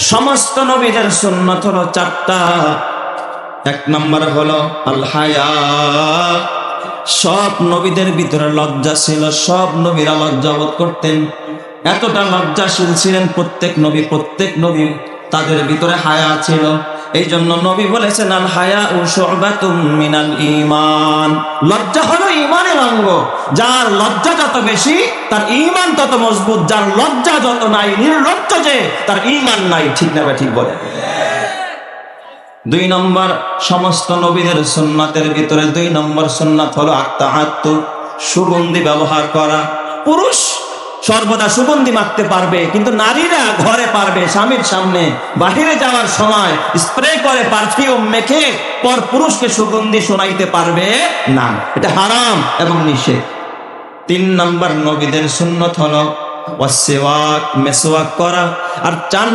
সমস্ত নবীদের সুন্নাত হলো চারটা। এক নম্বর হলো আল হায়া। সব নবীদের ভিতরে লজ্জা ছিল, সব নবীরা লজ্জা বোধ করতেন, এতটা লজ্জাশীল ছিলেন প্রত্যেক নবী তাদের ভিতরে হায়া ছিল। এই জন্য নবী বলেছেন আল হায়া ও শুবাতুম মিনাল ঈমান। লজ্জা হলো ঈমানের অঙ্গ। যার লজ্জা যত বেশি তার ঈমান তত মজবুত, যার লজ্জা যত নাই, নির্লজ্জ যে, তার ঈমান নাই। ঠিক না? ঠিক বলে। দুই নম্বর, সমস্ত নবীদের সুন্নাতের ভিতরে 2 নম্বর সুন্নাত হলো আত্তাহাত্তু, সুগন্ধি ব্যবহার করা। পুরুষ সর্বদা সুগন্ধি মাখতে পারবে, কিন্তু নারীরা ঘরে পারবে স্বামীর সামনে বাহিরে যাওয়ার সময় স্প্রে করে পারফিউম মেখে পর পুরুষকে সুগন্ধি শোনাইতে পারবে না, এটা হারাম এবং নিষেধ। 3 নম্বর নবীদের সুন্নত হলো ওয়াসওয়াক, মেসওয়াক করা। আর 4